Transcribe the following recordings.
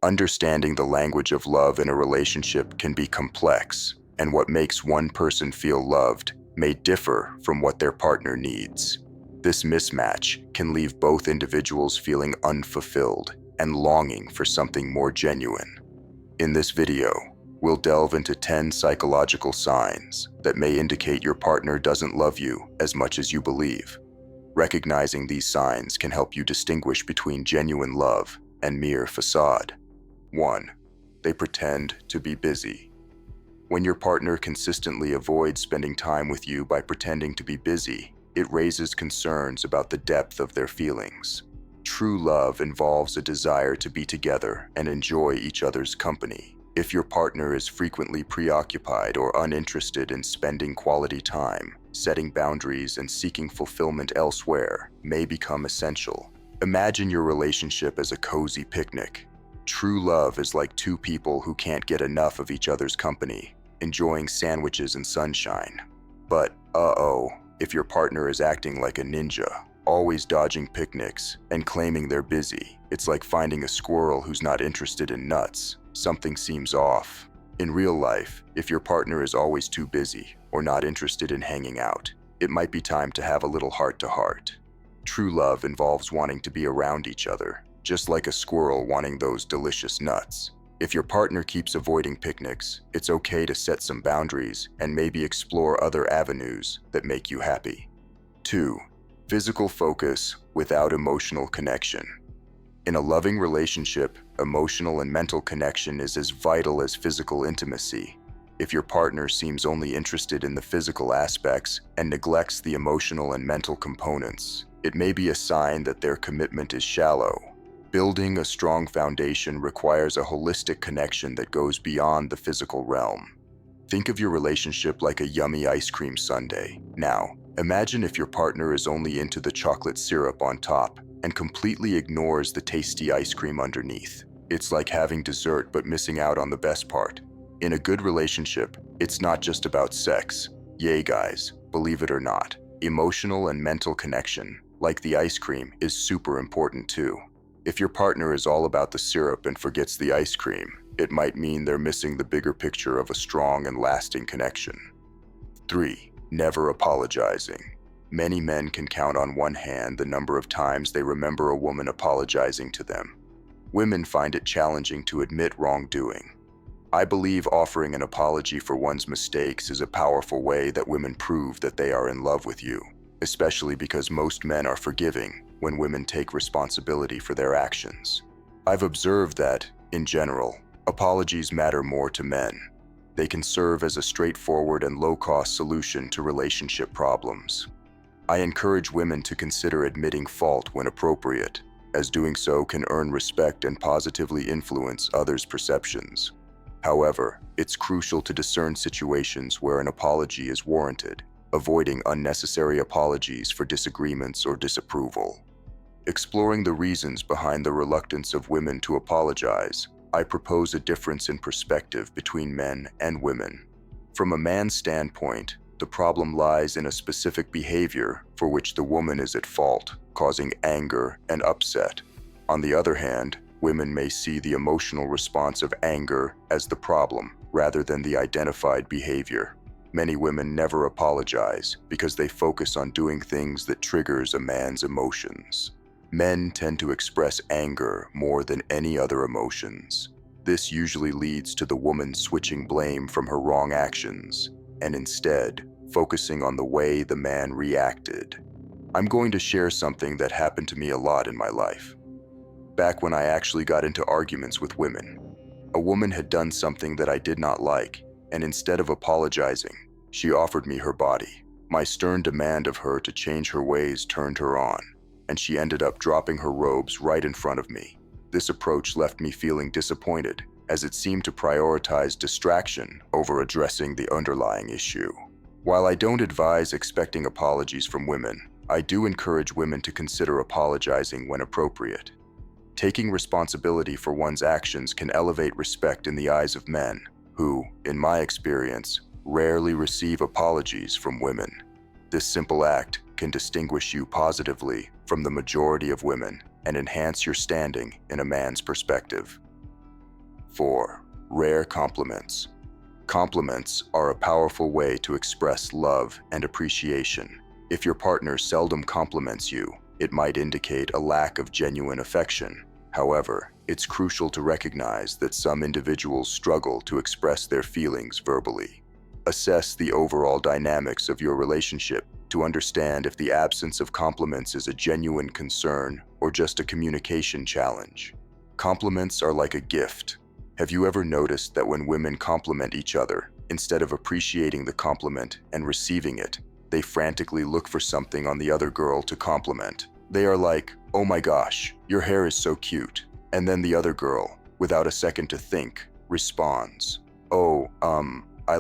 Understanding the language of love in a relationship can be complex, and what makes one person feel loved may differ from what their partner needs. This mismatch can leave both individuals feeling unfulfilled and longing for something more genuine. In this video, we'll delve into 10 psychological signs that may indicate your partner doesn't love you as much as you believe. Recognizing these signs can help you distinguish between genuine love and mere facade. 1. They pretend to be busy. When your partner consistently avoids spending time with you by pretending to be busy, it raises concerns about the depth of their feelings. True love involves a desire to be together and enjoy each other's company. If your partner is frequently preoccupied or uninterested in spending quality time, setting boundaries and seeking fulfillment elsewhere may become essential. Imagine your relationship as a cozy picnic. True love is like two people who can't get enough of each other's company, enjoying sandwiches and sunshine. But, if your partner is acting like a ninja, always dodging picnics and claiming they're busy, it's like finding a squirrel who's not interested in nuts. Something seems off. In real life, if your partner is always too busy or not interested in hanging out, it might be time to have a little heart-to-heart. True love involves wanting to be around each other, just like a squirrel wanting those delicious nuts. If your partner keeps avoiding picnics, it's okay to set some boundaries and maybe explore other avenues that make you happy. 2. Physical focus without emotional connection. In a loving relationship, emotional and mental connection is as vital as physical intimacy. If your partner seems only interested in the physical aspects and neglects the emotional and mental components, it may be a sign that their commitment is shallow. Building a strong foundation requires a holistic connection that goes beyond the physical realm. Think of your relationship like a yummy ice cream sundae. Now, imagine if your partner is only into the chocolate syrup on top and completely ignores the tasty ice cream underneath. It's like having dessert but missing out on the best part. In a good relationship, it's not just about sex. Yay guys, believe it or not, emotional and mental connection, like the ice cream, is super important too. If your partner is all about the syrup and forgets the ice cream, it might mean they're missing the bigger picture of a strong and lasting connection. 3. Never apologizing. Many men can count on one hand the number of times they remember a woman apologizing to them. Women find it challenging to admit wrongdoing. I believe offering an apology for one's mistakes is a powerful way that women prove that they are in love with you, especially because most men are forgiving when women take responsibility for their actions. I've observed that, in general, apologies matter more to men. They can serve as a straightforward and low-cost solution to relationship problems. I encourage women to consider admitting fault when appropriate, as doing so can earn respect and positively influence others' perceptions. However, it's crucial to discern situations where an apology is warranted, avoiding unnecessary apologies for disagreements or disapproval. Exploring the reasons behind the reluctance of women to apologize, I propose a difference in perspective between men and women. From a man's standpoint, the problem lies in a specific behavior for which the woman is at fault, causing anger and upset. On the other hand, women may see the emotional response of anger as the problem, rather than the identified behavior. Many women never apologize because they focus on doing things that triggers a man's emotions. Men tend to express anger more than any other emotions. This usually leads to the woman switching blame from her wrong actions, and instead, focusing on the way the man reacted. I'm going to share something that happened to me a lot in my life. Back when I actually got into arguments with women, a woman had done something that I did not like, and instead of apologizing, she offered me her body. My stern demand of her to change her ways turned her on, and she ended up dropping her robes right in front of me. This approach left me feeling disappointed, as it seemed to prioritize distraction over addressing the underlying issue. While I don't advise expecting apologies from women, I do encourage women to consider apologizing when appropriate. Taking responsibility for one's actions can elevate respect in the eyes of men, who, in my experience, rarely receive apologies from women. This simple act can distinguish you positively from the majority of women and enhance your standing in a man's perspective. 4. Rare compliments. Compliments are a powerful way to express love and appreciation. If your partner seldom compliments you, it might indicate a lack of genuine affection. However, it's crucial to recognize that some individuals struggle to express their feelings verbally. Assess the overall dynamics of your relationship to understand if the absence of compliments is a genuine concern or just a communication challenge. Compliments are like a gift. Have you ever noticed that when women compliment each other, instead of appreciating the compliment and receiving it, they frantically look for something on the other girl to compliment? They are like, "Oh my gosh, your hair is so cute." And then the other girl, without a second to think, responds, "Oh, I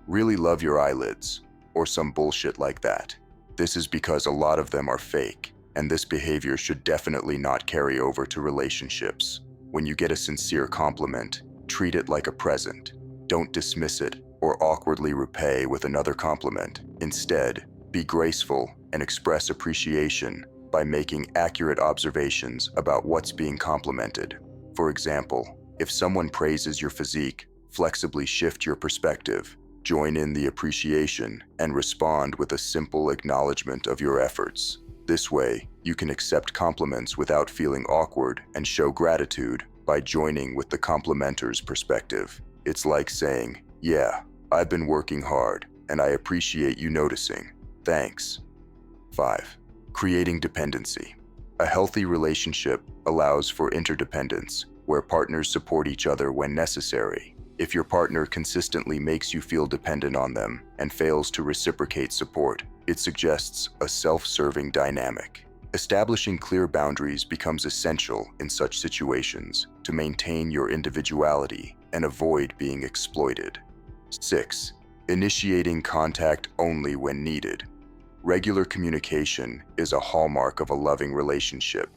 really love your eyelids," or some bullshit like that. This is because a lot of them are fake, and this behavior should definitely not carry over to relationships. When you get a sincere compliment, treat it like a present. Don't dismiss it or awkwardly repay with another compliment. Instead, be graceful and express appreciation by making accurate observations about what's being complimented. For example, if someone praises your physique, flexibly shift your perspective, join in the appreciation, and respond with a simple acknowledgement of your efforts. This way, you can accept compliments without feeling awkward and show gratitude by joining with the complimenter's perspective. It's like saying, "Yeah, I've been working hard, and I appreciate you noticing. Thanks." 5. Creating dependency. A healthy relationship allows for interdependence, where partners support each other when necessary. If your partner consistently makes you feel dependent on them and fails to reciprocate support, it suggests a self-serving dynamic. Establishing clear boundaries becomes essential in such situations to maintain your individuality and avoid being exploited. 6. Initiating contact only when needed. Regular communication is a hallmark of a loving relationship.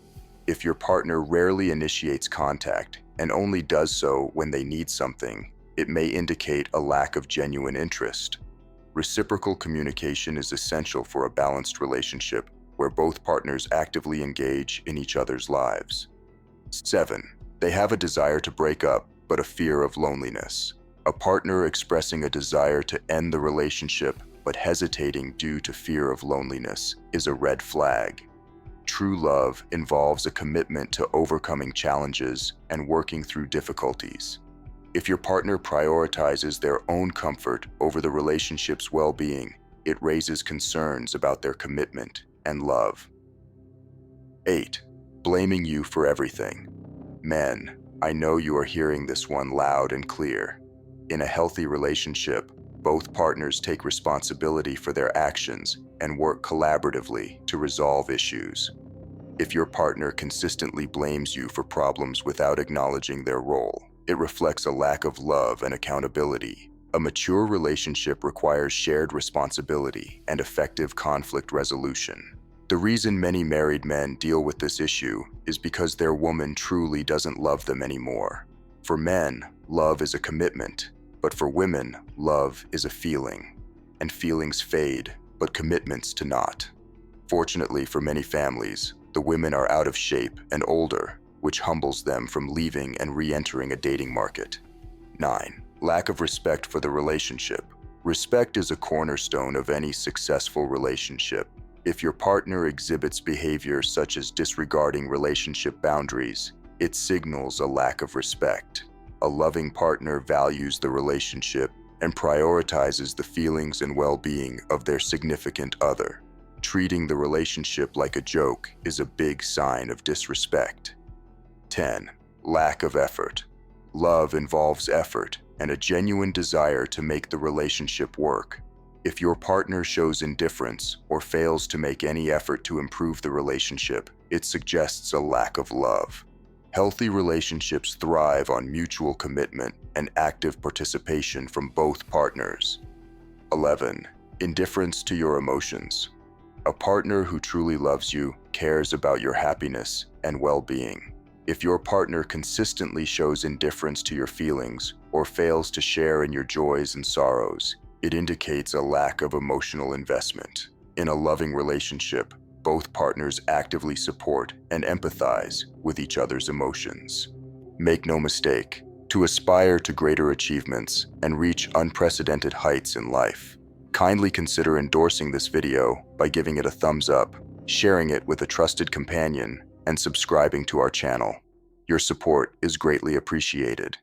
If your partner rarely initiates contact and only does so when they need something, it may indicate a lack of genuine interest. Reciprocal communication is essential for a balanced relationship where both partners actively engage in each other's lives. 7. They have a desire to break up, but a fear of loneliness. A partner expressing a desire to end the relationship but hesitating due to fear of loneliness is a red flag. True love involves a commitment to overcoming challenges and working through difficulties. If your partner prioritizes their own comfort over the relationship's well-being, it raises concerns about their commitment and love. 8. Blaming you for everything. Men, I know you are hearing this one loud and clear. In a healthy relationship, both partners take responsibility for their actions and work collaboratively to resolve issues. If your partner consistently blames you for problems without acknowledging their role, it reflects a lack of love and accountability. A mature relationship requires shared responsibility and effective conflict resolution. The reason many married men deal with this issue is because their woman truly doesn't love them anymore. For men, love is a commitment, but for women, love is a feeling. And feelings fade, but commitments do not. Fortunately for many families, the women are out of shape and older, which humbles them from leaving and re-entering a dating market. 9. Lack of respect for the relationship. Respect is a cornerstone of any successful relationship. If your partner exhibits behavior such as disregarding relationship boundaries, it signals a lack of respect. A loving partner values the relationship and prioritizes the feelings and well-being of their significant other. Treating the relationship like a joke is a big sign of disrespect. 10. Lack of effort. Love involves effort and a genuine desire to make the relationship work. If your partner shows indifference or fails to make any effort to improve the relationship, it suggests a lack of love. Healthy relationships thrive on mutual commitment and active participation from both partners. 11. Indifference to your emotions. A partner who truly loves you cares about your happiness and well-being. If your partner consistently shows indifference to your feelings or fails to share in your joys and sorrows, it indicates a lack of emotional investment. In a loving relationship, both partners actively support and empathize with each other's emotions. Make no mistake, to aspire to greater achievements and reach unprecedented heights in life, kindly consider endorsing this video by giving it a thumbs up, sharing it with a trusted companion, and subscribing to our channel. Your support is greatly appreciated.